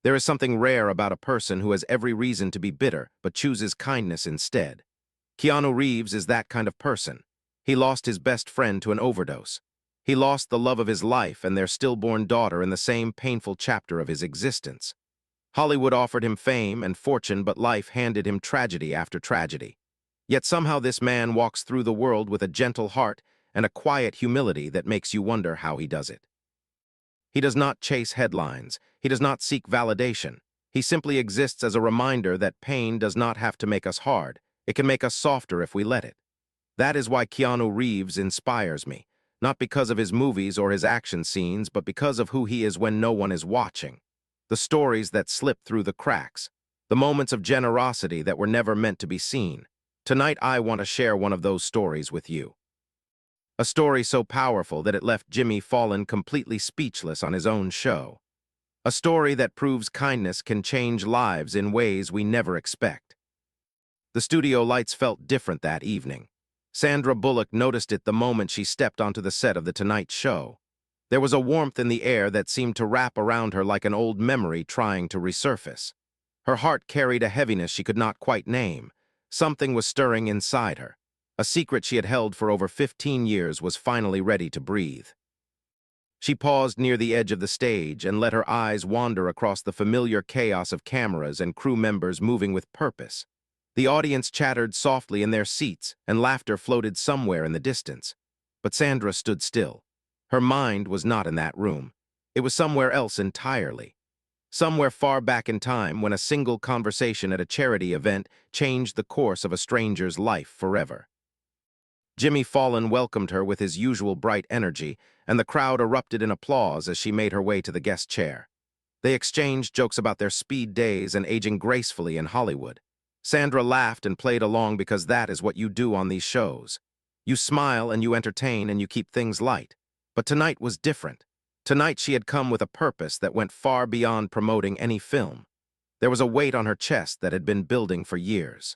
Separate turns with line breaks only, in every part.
There is something rare about a person who has every reason to be bitter but chooses kindness instead. Keanu Reeves is that kind of person. He lost his best friend to an overdose. He lost the love of his life and their stillborn daughter in the same painful chapter of his existence. Hollywood offered him fame and fortune, but life handed him tragedy after tragedy. Yet somehow this man walks through the world with a gentle heart and a quiet humility that makes you wonder how he does it. He does not chase headlines. He does not seek validation. He simply exists as a reminder that pain does not have to make us hard. It can make us softer if we let it. That is why Keanu Reeves inspires me, not because of his movies or his action scenes, but because of who he is when no one is watching. The stories that slip through the cracks, the moments of generosity that were never meant to be seen. Tonight I want to share one of those stories with you. A story so powerful that it left Fallon completely speechless on his own show. A story that proves kindness can change lives in ways we never expect. The studio lights felt different that evening. Sandra Bullock noticed it the moment she stepped onto the set of The Tonight Show. There was a warmth in the air that seemed to wrap around her like an old memory trying to resurface. Her heart carried a heaviness she could not quite name. Something was stirring inside her. A secret she had held for over 15 years was finally ready to breathe. She paused near the edge of the stage and let her eyes wander across the familiar chaos of cameras and crew members moving with purpose. The audience chattered softly in their seats, and laughter floated somewhere in the distance. But Sandra stood still. Her mind was not in that room. It was somewhere else entirely. Somewhere far back in time when a single conversation at a charity event changed the course of a stranger's life forever. Fallon welcomed her with his usual bright energy, and the crowd erupted in applause as she made her way to the guest chair. They exchanged jokes about their speed days and aging gracefully in Hollywood. Sandra laughed and played along because that is what you do on these shows. You smile and you entertain and you keep things light. But tonight was different. Tonight she had come with a purpose that went far beyond promoting any film. There was a weight on her chest that had been building for years.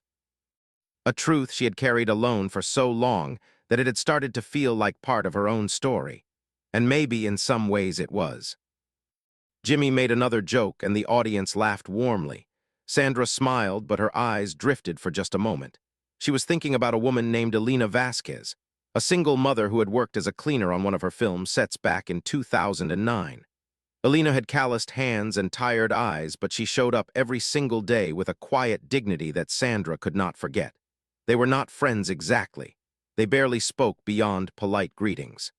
A truth she had carried alone for so long that it had started to feel like part of her own story. And maybe in some ways it was. Jimmy made another joke and the audience laughed warmly. Sandra smiled, but her eyes drifted for just a moment. She was thinking about a woman named Elena Vasquez, a single mother who had worked as a cleaner on one of her film sets back in 2009. Elena had calloused hands and tired eyes, but she showed up every single day with a quiet dignity that Sandra could not forget. They were not friends exactly. They barely spoke beyond polite greetings.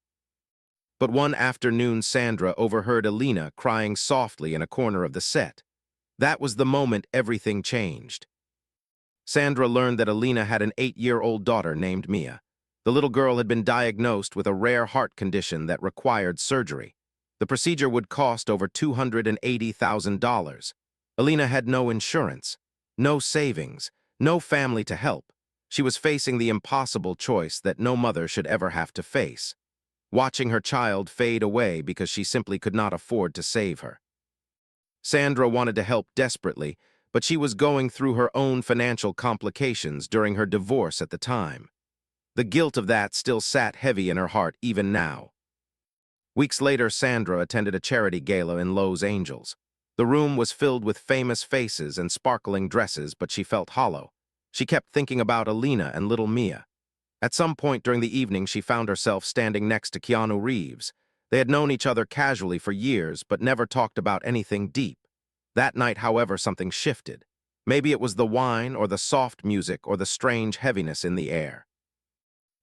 But one afternoon Sandra overheard Elena crying softly in a corner of the set. That was the moment everything changed. Sandra learned that Elena had an 8-year-old daughter named Mia. The little girl had been diagnosed with a rare heart condition that required surgery. The procedure would cost over $280,000. Elena had no insurance, no savings, no family to help. She was facing the impossible choice that no mother should ever have to face. Watching her child fade away because she simply could not afford to save her. Sandra wanted to help desperately, but she was going through her own financial complications during her divorce at the time. The guilt of that still sat heavy in her heart even now. Weeks later, Sandra attended a charity gala in Los Angeles. The room was filled with famous faces and sparkling dresses, but she felt hollow. She kept thinking about Elena and little Mia. At some point during the evening, she found herself standing next to Keanu Reeves. They had known each other casually for years, but never talked about anything deep. That night, however, something shifted. Maybe it was the wine or the soft music or the strange heaviness in the air.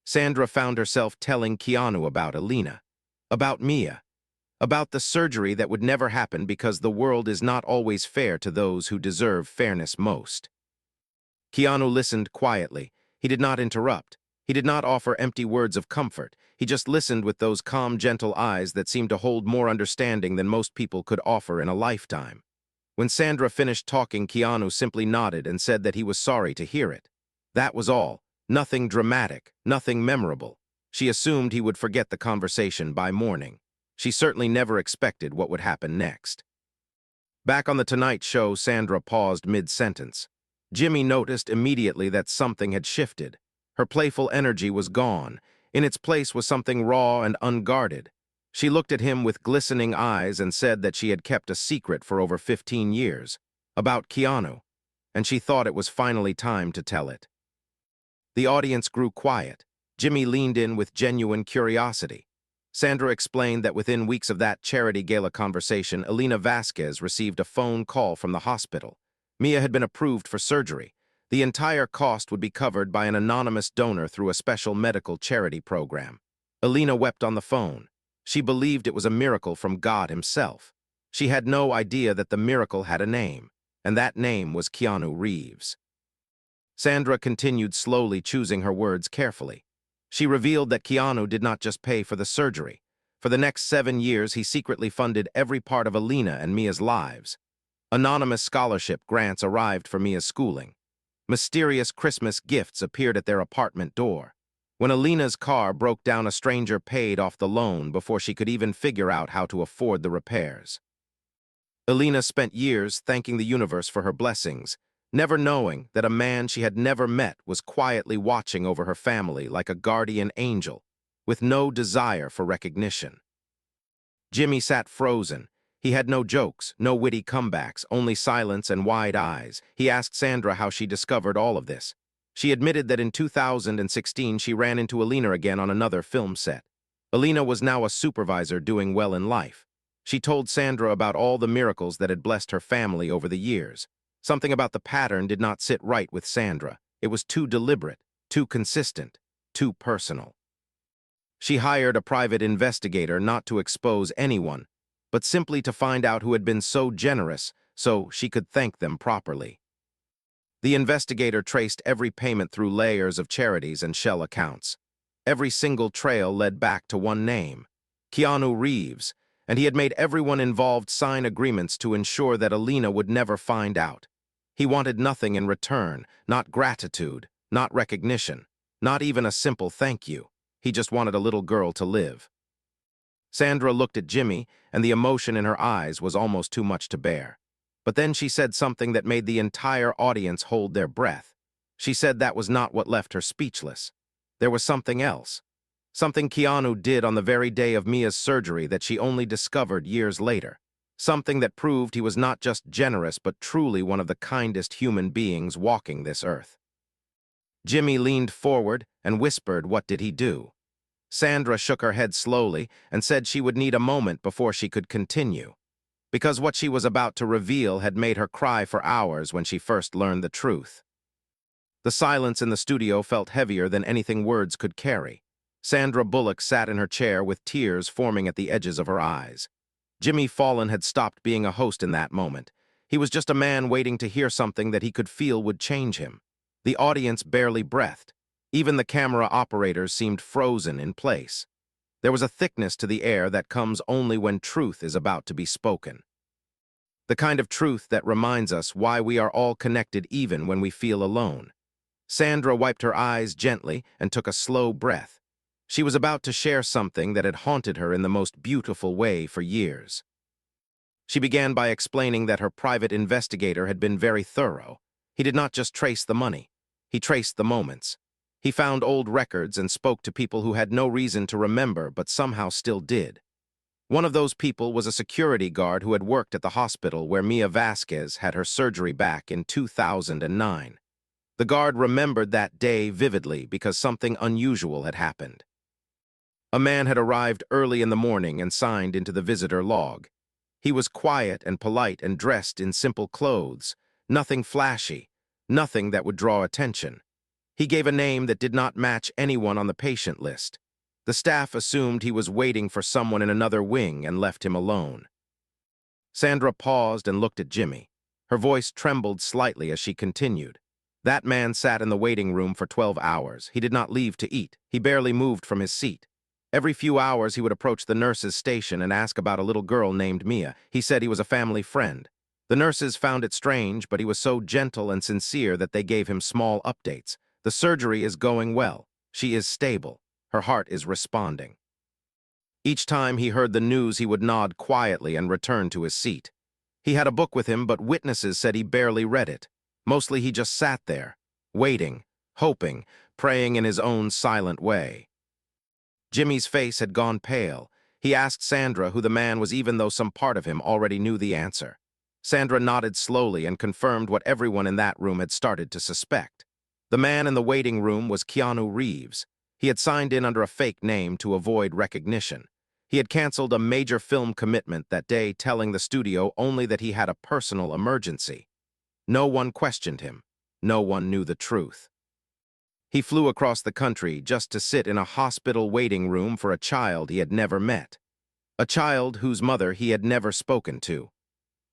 Sandra found herself telling Keanu about Elena, about Mia, about the surgery that would never happen because the world is not always fair to those who deserve fairness most. Keanu listened quietly. He did not interrupt. He did not offer empty words of comfort. He just listened with those calm, gentle eyes that seemed to hold more understanding than most people could offer in a lifetime. When Sandra finished talking, Keanu simply nodded and said that he was sorry to hear it. That was all. Nothing dramatic, nothing memorable. She assumed he would forget the conversation by morning. She certainly never expected what would happen next. Back on The Tonight Show, Sandra paused mid-sentence. Jimmy noticed immediately that something had shifted. Her playful energy was gone. In its place was something raw and unguarded. She looked at him with glistening eyes and said that she had kept a secret for over 15 years, about Keanu, and she thought it was finally time to tell it. The audience grew quiet. Jimmy leaned in with genuine curiosity. Sandra explained that within weeks of that charity gala conversation, Elena Vasquez received a phone call from the hospital. Mia had been approved for surgery. The entire cost would be covered by an anonymous donor through a special medical charity program. Elena wept on the phone. She believed it was a miracle from God himself. She had no idea that the miracle had a name, and that name was Keanu Reeves. Sandra continued slowly, choosing her words carefully. She revealed that Keanu did not just pay for the surgery. For the next 7 years, he secretly funded every part of Elena and Mia's lives. Anonymous scholarship grants arrived for Mia's schooling. Mysterious Christmas gifts appeared at their apartment door. When Elena's car broke down, a stranger paid off the loan before she could even figure out how to afford the repairs. Elena spent years thanking the universe for her blessings, never knowing that a man she had never met was quietly watching over her family like a guardian angel, with no desire for recognition. Jimmy sat frozen. He had no jokes, no witty comebacks, only silence and wide eyes. He asked Sandra how she discovered all of this. She admitted that in 2016 she ran into Elena again on another film set. Elena was now a supervisor doing well in life. She told Sandra about all the miracles that had blessed her family over the years. Something about the pattern did not sit right with Sandra. It was too deliberate, too consistent, too personal. She hired a private investigator not to expose anyone, but simply to find out who had been so generous so she could thank them properly. The investigator traced every payment through layers of charities and shell accounts. Every single trail led back to one name, Keanu Reeves, and he had made everyone involved sign agreements to ensure that Elena would never find out. He wanted nothing in return, not gratitude, not recognition, not even a simple thank you. He just wanted a little girl to live. Sandra looked at Jimmy, and the emotion in her eyes was almost too much to bear. But then she said something that made the entire audience hold their breath. She said that was not what left her speechless. There was something else. Something Keanu did on the very day of Mia's surgery that she only discovered years later. Something that proved he was not just generous but truly one of the kindest human beings walking this earth. Jimmy leaned forward and whispered, "What did he do?" Sandra shook her head slowly and said she would need a moment before she could continue, because what she was about to reveal had made her cry for hours when she first learned the truth. The silence in the studio felt heavier than anything words could carry. Sandra Bullock sat in her chair with tears forming at the edges of her eyes. Jimmy Fallon had stopped being a host in that moment. He was just a man waiting to hear something that he could feel would change him. The audience barely breathed. Even the camera operators seemed frozen in place. There was a thickness to the air that comes only when truth is about to be spoken. The kind of truth that reminds us why we are all connected even when we feel alone. Sandra wiped her eyes gently and took a slow breath. She was about to share something that had haunted her in the most beautiful way for years. She began by explaining that her private investigator had been very thorough. He did not just trace the money. He traced the moments. He found old records and spoke to people who had no reason to remember but somehow still did. One of those people was a security guard who had worked at the hospital where Mia Vasquez had her surgery back in 2009. The guard remembered that day vividly because something unusual had happened. A man had arrived early in the morning and signed into the visitor log. He was quiet and polite and dressed in simple clothes, nothing flashy, nothing that would draw attention. He gave a name that did not match anyone on the patient list. The staff assumed he was waiting for someone in another wing and left him alone. Sandra paused and looked at Jimmy. Her voice trembled slightly as she continued. That man sat in the waiting room for 12 hours. He did not leave to eat. He barely moved from his seat. Every few hours he would approach the nurse's station and ask about a little girl named Mia. He said he was a family friend. The nurses found it strange, but he was so gentle and sincere that they gave him small updates. The surgery is going well. She is stable. Her heart is responding. Each time he heard the news, he would nod quietly and return to his seat. He had a book with him, but witnesses said he barely read it. Mostly he just sat there, waiting, hoping, praying in his own silent way. Jimmy's face had gone pale. He asked Sandra who the man was even though some part of him already knew the answer. Sandra nodded slowly and confirmed what everyone in that room had started to suspect. The man in the waiting room was Keanu Reeves. He had signed in under a fake name to avoid recognition. He had canceled a major film commitment that day, telling the studio only that he had a personal emergency. No one questioned him. No one knew the truth. He flew across the country just to sit in a hospital waiting room for a child he had never met. A child whose mother he had never spoken to.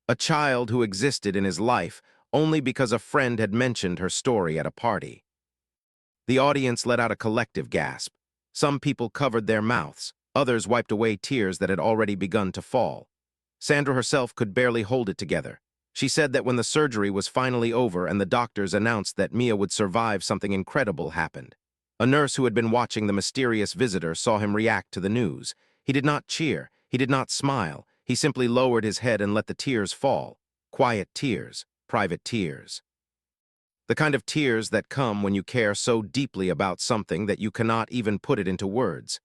A child who existed in his life only because a friend had mentioned her story at a party. The audience let out a collective gasp. Some people covered their mouths. Others wiped away tears that had already begun to fall. Sandra herself could barely hold it together. She said that when the surgery was finally over and the doctors announced that Mia would survive, something incredible happened. A nurse who had been watching the mysterious visitor saw him react to the news. He did not cheer. He did not smile. He simply lowered his head and let the tears fall. Quiet tears, private tears. The kind of tears that come when you care so deeply about something that you cannot even put it into words.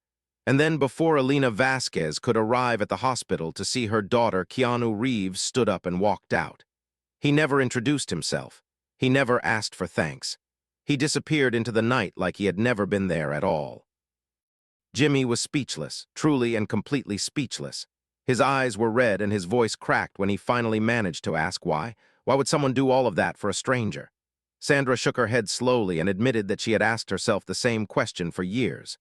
And then before Elena Vasquez could arrive at the hospital to see her daughter, Keanu Reeves stood up and walked out. He never introduced himself. He never asked for thanks. He disappeared into the night like he had never been there at all. Jimmy was speechless, truly and completely speechless. His eyes were red and his voice cracked when he finally managed to ask why. Why would someone do all of that for a stranger? Sandra shook her head slowly and admitted that she had asked herself the same question for years.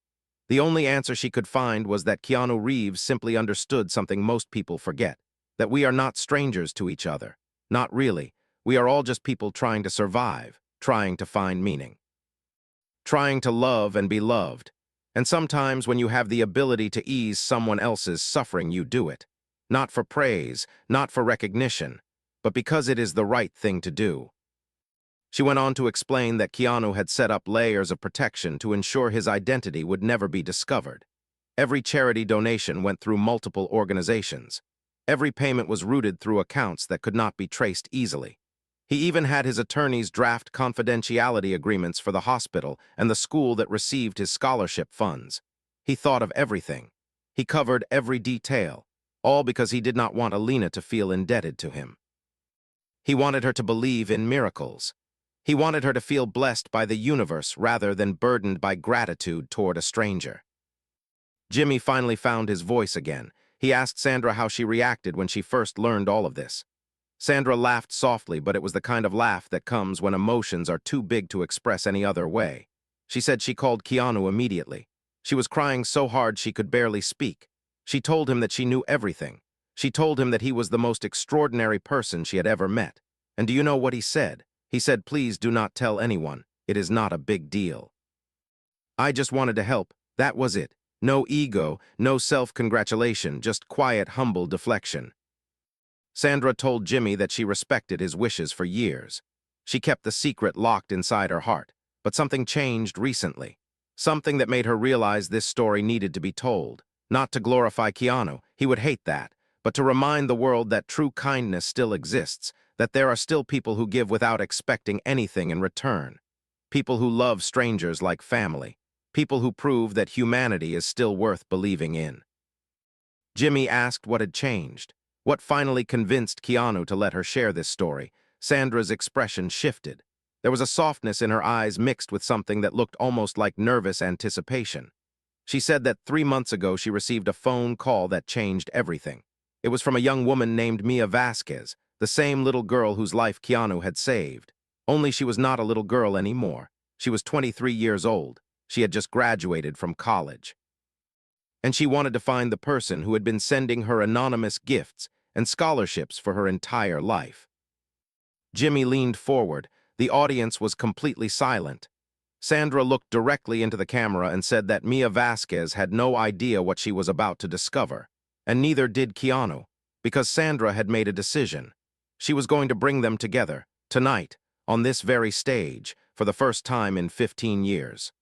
The only answer she could find was that Keanu Reeves simply understood something most people forget, that we are not strangers to each other. Not really. We are all just people trying to survive, trying to find meaning. Trying to love and be loved. And sometimes when you have the ability to ease someone else's suffering, you do it. Not for praise, not for recognition, but because it is the right thing to do. She went on to explain that Keanu had set up layers of protection to ensure his identity would never be discovered. Every charity donation went through multiple organizations. Every payment was routed through accounts that could not be traced easily. He even had his attorneys draft confidentiality agreements for the hospital and the school that received his scholarship funds. He thought of everything. He covered every detail, all because he did not want Elena to feel indebted to him. He wanted her to believe in miracles. He wanted her to feel blessed by the universe rather than burdened by gratitude toward a stranger. Jimmy finally found his voice again. He asked Sandra how she reacted when she first learned all of this. Sandra laughed softly, but it was the kind of laugh that comes when emotions are too big to express any other way. She said she called Keanu immediately. She was crying so hard she could barely speak. She told him that she knew everything. She told him that he was the most extraordinary person she had ever met. And do you know what he said? He said, "Please do not tell anyone. It is not a big deal." I just wanted to help. That was it. No ego, no self-congratulation, just quiet, humble deflection. Sandra told Jimmy that she respected his wishes for years. She kept the secret locked inside her heart, but something changed recently. Something that made her realize this story needed to be told. Not to glorify Keanu, he would hate that, but to remind the world that true kindness still exists, that there are still people who give without expecting anything in return. People who love strangers like family. People who prove that humanity is still worth believing in. Jimmy asked what had changed. What finally convinced Keanu to let her share this story? Sandra's expression shifted. There was a softness in her eyes mixed with something that looked almost like nervous anticipation. She said that 3 months ago she received a phone call that changed everything. It was from a young woman named Mia Vasquez, the same little girl whose life Keanu had saved. Only she was not a little girl anymore. She was 23 years old. She had just graduated from college. And she wanted to find the person who had been sending her anonymous gifts and scholarships for her entire life. Jimmy leaned forward. The audience was completely silent. Sandra looked directly into the camera and said that Mia Vasquez had no idea what she was about to discover, and neither did Keanu, because Sandra had made a decision. She was going to bring them together, tonight, on this very stage, for the first time in 15 years.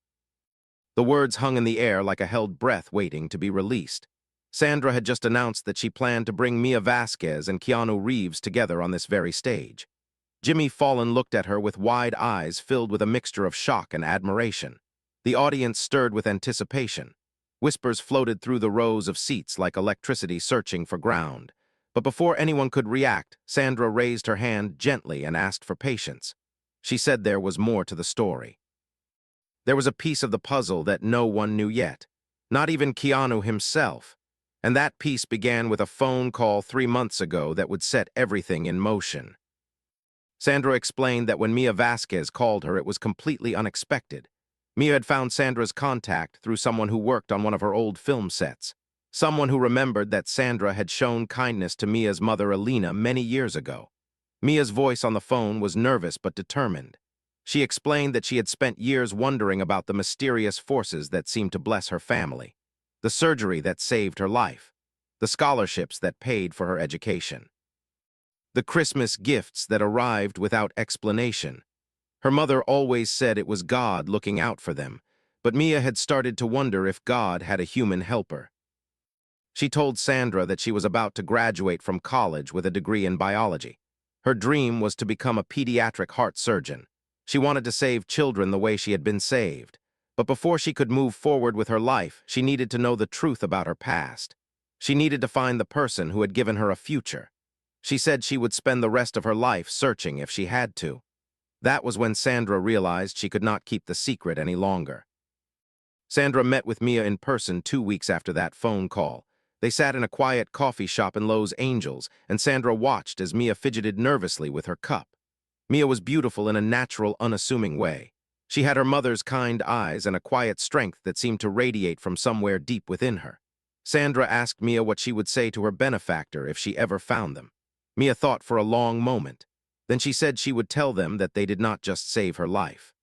The words hung in the air like a held breath waiting to be released. Sandra had just announced that she planned to bring Mia Vasquez and Keanu Reeves together on this very stage. Jimmy Fallon looked at her with wide eyes filled with a mixture of shock and admiration. The audience stirred with anticipation. Whispers floated through the rows of seats like electricity searching for ground. But before anyone could react, Sandra raised her hand gently and asked for patience. She said there was more to the story. There was a piece of the puzzle that no one knew yet, not even Keanu himself. And that piece began with a phone call 3 months ago that would set everything in motion. Sandra explained that when Mia Vasquez called her, it was completely unexpected. Mia had found Sandra's contact through someone who worked on one of her old film sets. Someone who remembered that Sandra had shown kindness to Mia's mother Elena many years ago. Mia's voice on the phone was nervous but determined. She explained that she had spent years wondering about the mysterious forces that seemed to bless her family, the surgery that saved her life, the scholarships that paid for her education, the Christmas gifts that arrived without explanation. Her mother always said it was God looking out for them, but Mia had started to wonder if God had a human helper. She told Sandra that she was about to graduate from college with a degree in biology. Her dream was to become a pediatric heart surgeon. She wanted to save children the way she had been saved. But before she could move forward with her life, she needed to know the truth about her past. She needed to find the person who had given her a future. She said she would spend the rest of her life searching if she had to. That was when Sandra realized she could not keep the secret any longer. Sandra met with Mia in person 2 weeks after that phone call. They sat in a quiet coffee shop in Los Angeles, and Sandra watched as Mia fidgeted nervously with her cup. Mia was beautiful in a natural, unassuming way. She had her mother's kind eyes and a quiet strength that seemed to radiate from somewhere deep within her. Sandra asked Mia what she would say to her benefactor if she ever found them. Mia thought for a long moment. Then she said she would tell them that they did not just save her life.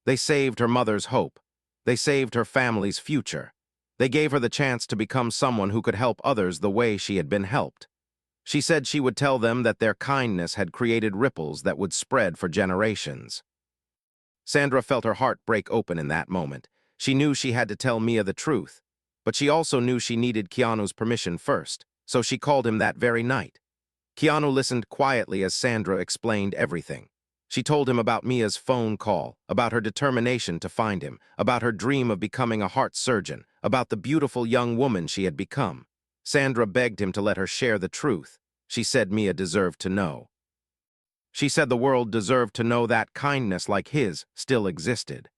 They saved her mother's hope. They saved her family's future. They gave her the chance to become someone who could help others the way she had been helped. She said she would tell them that their kindness had created ripples that would spread for generations. Sandra felt her heart break open in that moment. She knew she had to tell Mia the truth, but she also knew she needed Keanu's permission first, so she called him that very night. Keanu listened quietly as Sandra explained everything. She told him about Mia's phone call, about her determination to find him, about her dream of becoming a heart surgeon, about the beautiful young woman she had become. Sandra begged him to let her share the truth. She said Mia deserved to know. She said the world deserved to know that kindness like his still existed.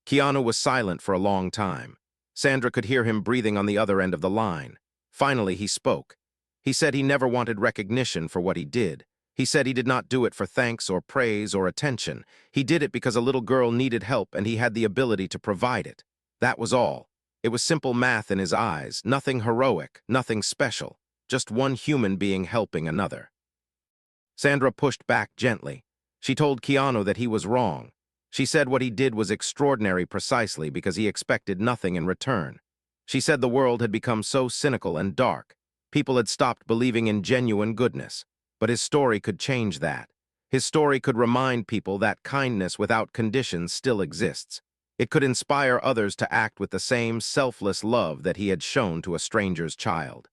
Keanu was silent for a long time. Sandra could hear him breathing on the other end of the line. Finally, he spoke. He said he never wanted recognition for what he did. He said he did not do it for thanks or praise or attention. He did it because a little girl needed help and he had the ability to provide it. That was all. It was simple math in his eyes, nothing heroic, nothing special, just one human being helping another. Sandra pushed back gently. She told Keanu that he was wrong. She said what he did was extraordinary precisely because he expected nothing in return. She said the world had become so cynical and dark. People had stopped believing in genuine goodness. But his story could change that. His story could remind people that kindness without conditions still exists. It could inspire others to act with the same selfless love that he had shown to a stranger's child.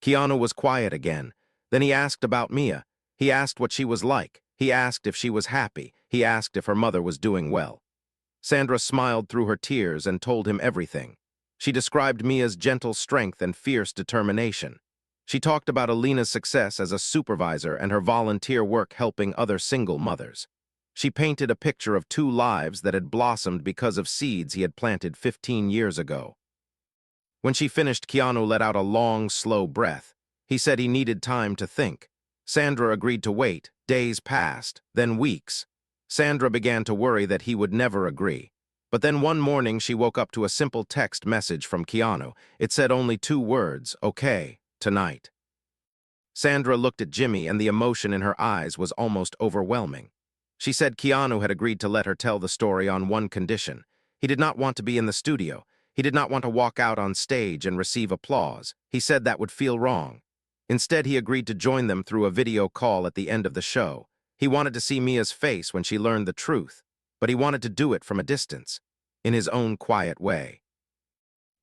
Keanu was quiet again. Then he asked about Mia. He asked what she was like. He asked if she was happy. He asked if her mother was doing well. Sandra smiled through her tears and told him everything. She described Mia's gentle strength and fierce determination. She talked about Elena's success as a supervisor and her volunteer work helping other single mothers. She painted a picture of 2 lives that had blossomed because of seeds he had planted 15 years ago. When she finished, Keanu let out a long, slow breath. He said he needed time to think. Sandra agreed to wait. Days passed, then weeks. Sandra began to worry that he would never agree. But then one morning she woke up to a simple text message from Keanu. It said only 2 words, "Okay, tonight." Sandra looked at Jimmy and the emotion in her eyes was almost overwhelming. She said Keanu had agreed to let her tell the story on one condition. He did not want to be in the studio. He did not want to walk out on stage and receive applause. He said that would feel wrong. Instead, he agreed to join them through a video call at the end of the show. He wanted to see Mia's face when she learned the truth, but he wanted to do it from a distance, in his own quiet way.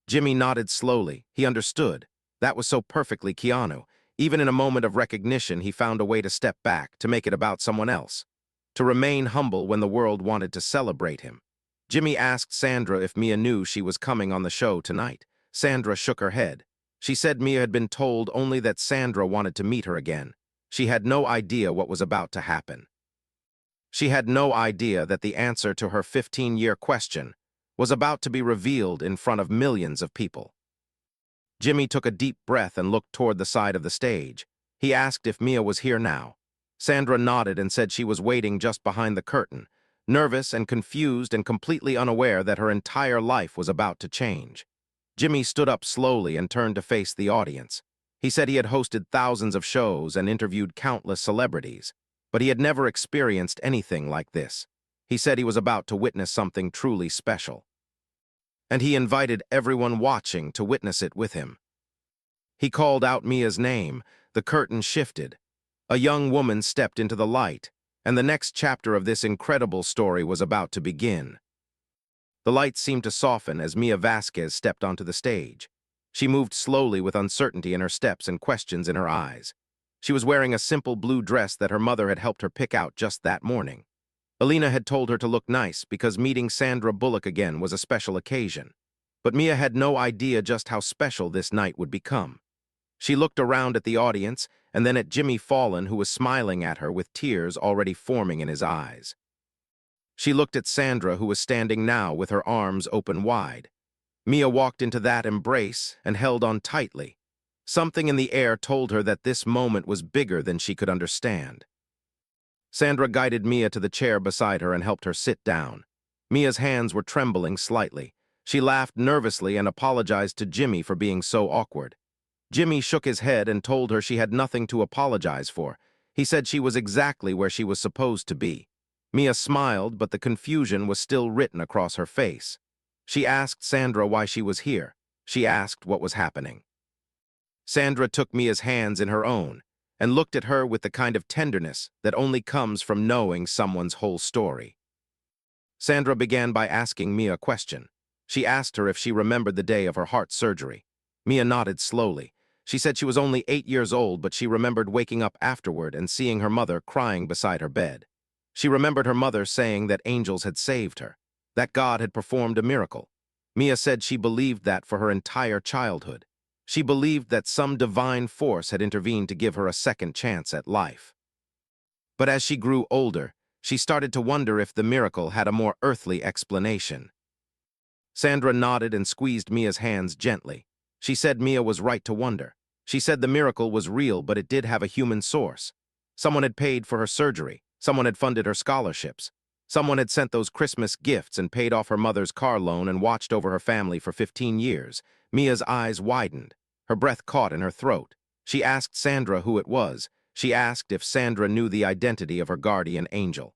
Jimmy nodded slowly. He understood. That was so perfectly Keanu. Even in a moment of recognition, he found a way to step back, to make it about someone else, to remain humble when the world wanted to celebrate him. Jimmy asked Sandra if Mia knew she was coming on the show tonight. Sandra shook her head. She said Mia had been told only that Sandra wanted to meet her again. She had no idea what was about to happen. She had no idea that the answer to her 15-year question was about to be revealed in front of millions of people. Jimmy took a deep breath and looked toward the side of the stage. He asked if Mia was here now. Sandra nodded and said she was waiting just behind the curtain, nervous and confused and completely unaware that her entire life was about to change. Jimmy stood up slowly and turned to face the audience. He said he had hosted thousands of shows and interviewed countless celebrities, but he had never experienced anything like this. He said he was about to witness something truly special. And he invited everyone watching to witness it with him. He called out Mia's name. The curtain shifted. A young woman stepped into the light, and the next chapter of this incredible story was about to begin. The light seemed to soften as Elena Vasquez stepped onto the stage. She moved slowly with uncertainty in her steps and questions in her eyes. She was wearing a simple blue dress that her mother had helped her pick out just that morning. Elena had told her to look nice because meeting Sandra Bullock again was a special occasion. But Mia had no idea just how special this night would become. She looked around at the audience and then at Jimmy Fallon, who was smiling at her with tears already forming in his eyes. She looked at Sandra, who was standing now with her arms open wide. Mia walked into that embrace and held on tightly. Something in the air told her that this moment was bigger than she could understand. Sandra guided Mia to the chair beside her and helped her sit down. Mia's hands were trembling slightly. She laughed nervously and apologized to Jimmy for being so awkward. Jimmy shook his head and told her she had nothing to apologize for. He said she was exactly where she was supposed to be. Mia smiled, but the confusion was still written across her face. She asked Sandra why she was here. She asked what was happening. Sandra took Mia's hands in her own and looked at her with the kind of tenderness that only comes from knowing someone's whole story. Sandra began by asking Mia a question. She asked her if she remembered the day of her heart surgery. Mia nodded slowly. She said she was only 8 years old, but she remembered waking up afterward and seeing her mother crying beside her bed. She remembered her mother saying that angels had saved her, that God had performed a miracle. Mia said she believed that for her entire childhood. She believed that some divine force had intervened to give her a second chance at life. But as she grew older, she started to wonder if the miracle had a more earthly explanation. Sandra nodded and squeezed Mia's hands gently. She said Mia was right to wonder. She said the miracle was real, but it did have a human source. Someone had paid for her surgery. Someone had funded her scholarships. Someone had sent those Christmas gifts and paid off her mother's car loan and watched over her family for 15 years. Mia's eyes widened. Her breath caught in her throat. She asked Sandra who it was. She asked if Sandra knew the identity of her guardian angel.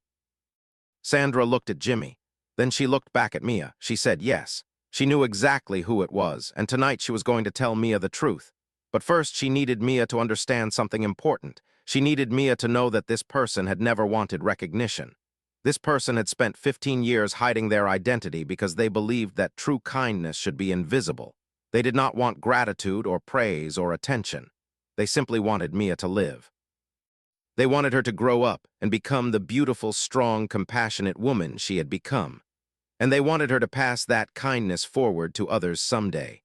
Sandra looked at Jimmy. Then she looked back at Mia. She said yes. She knew exactly who it was, and tonight she was going to tell Mia the truth. But first she needed Mia to understand something important. She needed Mia to know that this person had never wanted recognition. This person had spent 15 years hiding their identity because they believed that true kindness should be invisible. They did not want gratitude or praise or attention. They simply wanted Mia to live. They wanted her to grow up and become the beautiful, strong, compassionate woman she had become. And they wanted her to pass that kindness forward to others someday.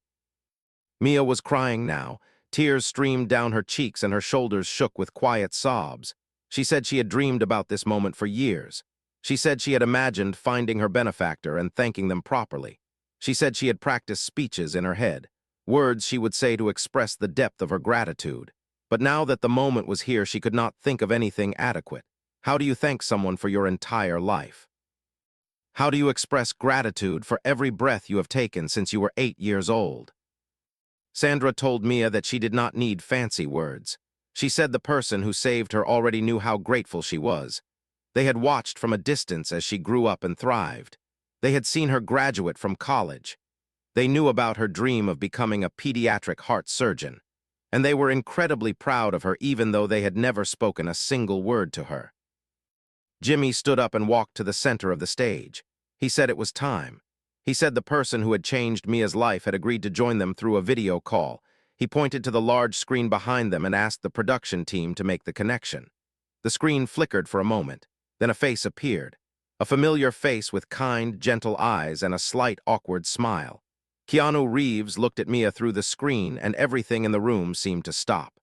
Mia was crying now. Tears streamed down her cheeks and her shoulders shook with quiet sobs. She said she had dreamed about this moment for years. She said she had imagined finding her benefactor and thanking them properly. She said she had practiced speeches in her head, words she would say to express the depth of her gratitude. But now that the moment was here, she could not think of anything adequate. How do you thank someone for your entire life? How do you express gratitude for every breath you have taken since you were 8 years old? Sandra told Mia that she did not need fancy words. She said the person who saved her already knew how grateful she was. They had watched from a distance as she grew up and thrived. They had seen her graduate from college. They knew about her dream of becoming a pediatric heart surgeon. And they were incredibly proud of her even though they had never spoken a single word to her. Jimmy stood up and walked to the center of the stage. He said it was time. He said the person who had changed Mia's life had agreed to join them through a video call. He pointed to the large screen behind them and asked the production team to make the connection. The screen flickered for a moment. Then a face appeared. A familiar face with kind, gentle eyes and a slight, awkward smile. Keanu Reeves looked at Mia through the screen, and everything in the room seemed to stop.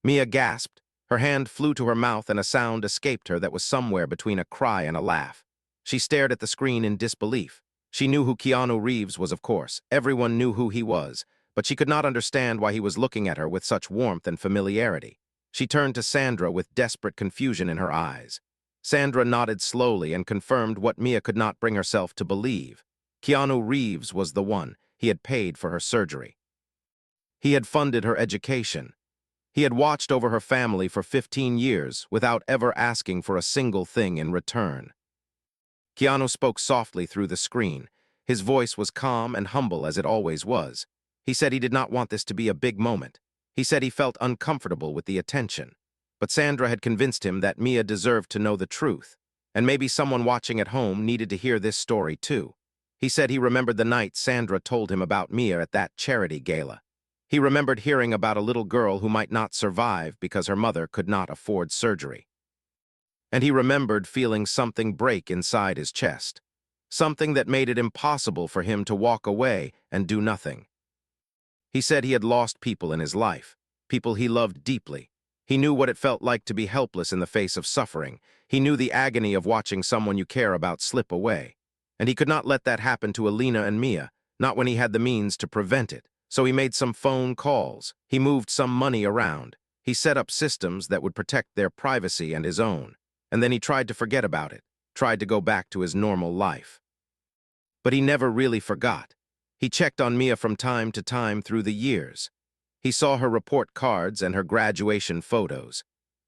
Mia gasped. Her hand flew to her mouth and a sound escaped her that was somewhere between a cry and a laugh. She stared at the screen in disbelief. She knew who Keanu Reeves was, of course. Everyone knew who he was, but she could not understand why he was looking at her with such warmth and familiarity. She turned to Sandra with desperate confusion in her eyes. Sandra nodded slowly and confirmed what Mia could not bring herself to believe. Keanu Reeves was the one. He had paid for her surgery. He had funded her education. He had watched over her family for 15 years without ever asking for a single thing in return. Keanu spoke softly through the screen. His voice was calm and humble as it always was. He said he did not want this to be a big moment. He said he felt uncomfortable with the attention. But Sandra had convinced him that Mia deserved to know the truth, and maybe someone watching at home needed to hear this story too. He said he remembered the night Sandra told him about Mia at that charity gala. He remembered hearing about a little girl who might not survive because her mother could not afford surgery. And he remembered feeling something break inside his chest, something that made it impossible for him to walk away and do nothing. He said he had lost people in his life, people he loved deeply. He knew what it felt like to be helpless in the face of suffering. He knew the agony of watching someone you care about slip away. And he could not let that happen to Elena and Mia, not when he had the means to prevent it. So he made some phone calls. He moved some money around. He set up systems that would protect their privacy and his own. And then he tried to forget about it, tried to go back to his normal life. But he never really forgot. He checked on Mia from time to time through the years. He saw her report cards and her graduation photos.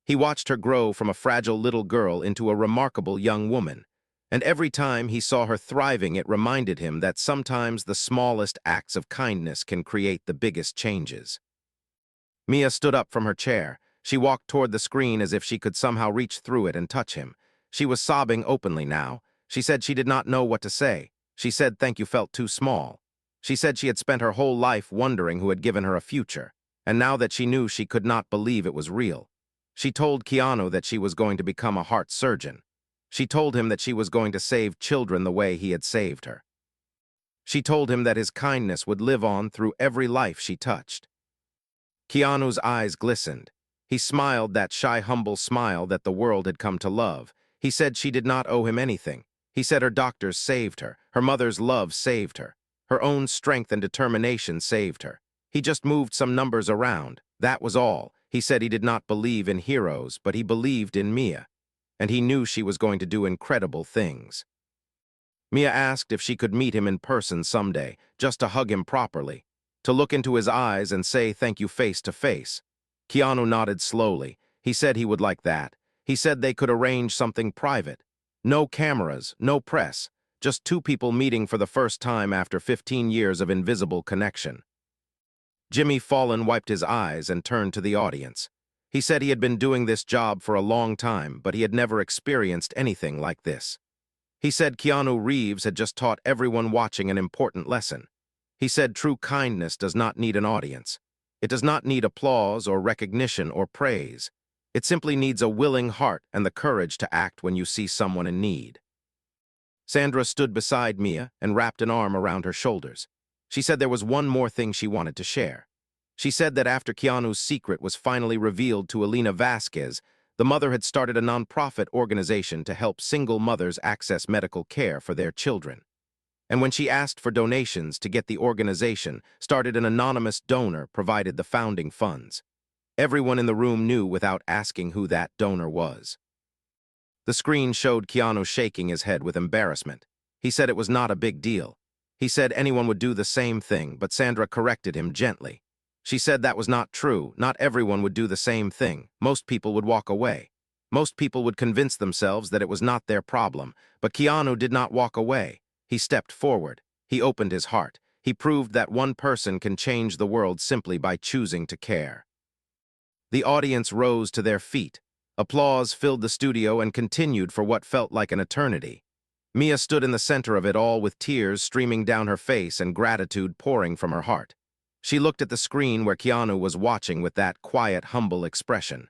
He watched her grow from a fragile little girl into a remarkable young woman. And every time he saw her thriving, it reminded him that sometimes the smallest acts of kindness can create the biggest changes. Mia stood up from her chair. She walked toward the screen as if she could somehow reach through it and touch him. She was sobbing openly now. She said she did not know what to say. She said thank you felt too small. She said she had spent her whole life wondering who had given her a future, and now that she knew, she could not believe it was real. She told Keanu that she was going to become a heart surgeon. She told him that she was going to save children the way he had saved her. She told him that his kindness would live on through every life she touched. Keanu's eyes glistened. He smiled that shy, humble smile that the world had come to love. He said she did not owe him anything. He said her doctors saved her. Her mother's love saved her. Her own strength and determination saved her. He just moved some numbers around. That was all. He said he did not believe in heroes, but he believed in Mia. And he knew she was going to do incredible things. Mia asked if she could meet him in person someday, just to hug him properly, to look into his eyes and say thank you face to face. Keanu nodded slowly. He said he would like that. He said they could arrange something private. No cameras, no press, just two people meeting for the first time after 15 years of invisible connection. Jimmy Fallon wiped his eyes and turned to the audience. He said he had been doing this job for a long time, but he had never experienced anything like this. He said Keanu Reeves had just taught everyone watching an important lesson. He said true kindness does not need an audience. It does not need applause or recognition or praise. It simply needs a willing heart and the courage to act when you see someone in need. Sandra stood beside Mia and wrapped an arm around her shoulders. She said there was one more thing she wanted to share. She said that after Keanu's secret was finally revealed to Elena Vasquez, the mother had started a nonprofit organization to help single mothers access medical care for their children. And when she asked for donations to get the organization started, an anonymous donor provided the founding funds. Everyone in the room knew without asking who that donor was. The screen showed Keanu shaking his head with embarrassment. He said it was not a big deal. He said anyone would do the same thing, but Sandra corrected him gently. She said that was not true. Not everyone would do the same thing. Most people would walk away. Most people would convince themselves that it was not their problem. But Keanu did not walk away. He stepped forward. He opened his heart. He proved that one person can change the world simply by choosing to care. The audience rose to their feet. Applause filled the studio and continued for what felt like an eternity. Mia stood in the center of it all with tears streaming down her face and gratitude pouring from her heart. She looked at the screen where Keanu was watching with that quiet, humble expression.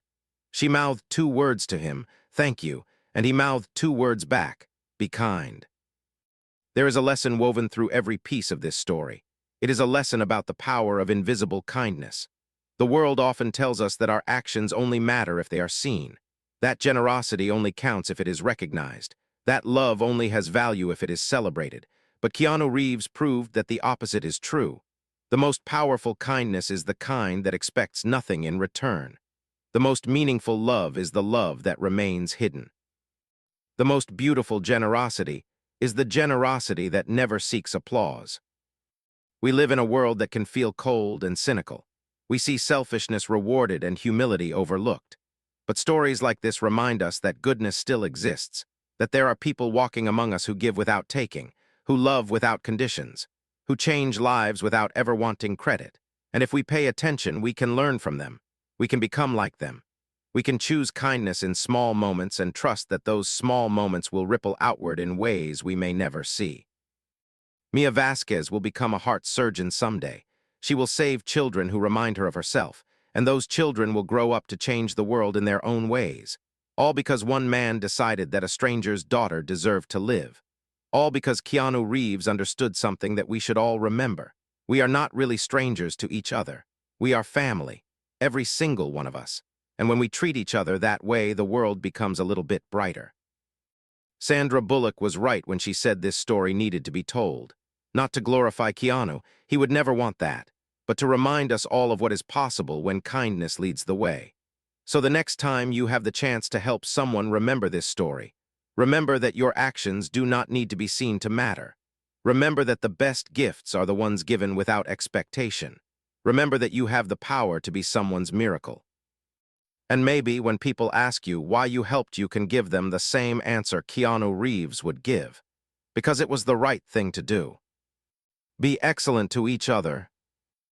She mouthed two words to him, "Thank you," and he mouthed two words back, be kind. There is a lesson woven through every piece of this story. It is a lesson about the power of invisible kindness. The world often tells us that our actions only matter if they are seen. That generosity only counts if it is recognized. That love only has value if it is celebrated. But Keanu Reeves proved that the opposite is true. The most powerful kindness is the kind that expects nothing in return. The most meaningful love is the love that remains hidden. The most beautiful generosity is the generosity that never seeks applause. We live in a world that can feel cold and cynical. We see selfishness rewarded and humility overlooked. But stories like this remind us that goodness still exists, that there are people walking among us who give without taking, who love without conditions, who change lives without ever wanting credit. And if we pay attention, we can learn from them. We can become like them. We can choose kindness in small moments and trust that those small moments will ripple outward in ways we may never see. Elena Vasquez will become a heart surgeon someday. She will save children who remind her of herself, and those children will grow up to change the world in their own ways. All because one man decided that a stranger's daughter deserved to live. All because Keanu Reeves understood something that we should all remember. We are not really strangers to each other. We are family, every single one of us. And when we treat each other that way, the world becomes a little bit brighter. Sandra Bullock was right when she said this story needed to be told. Not to glorify Keanu, he would never want that, but to remind us all of what is possible when kindness leads the way. So the next time you have the chance to help someone, remember this story. Remember that your actions do not need to be seen to matter. Remember that the best gifts are the ones given without expectation. Remember that you have the power to be someone's miracle. And maybe when people ask you why you helped, you can give them the same answer Keanu Reeves would give. Because it was the right thing to do. Be excellent to each other,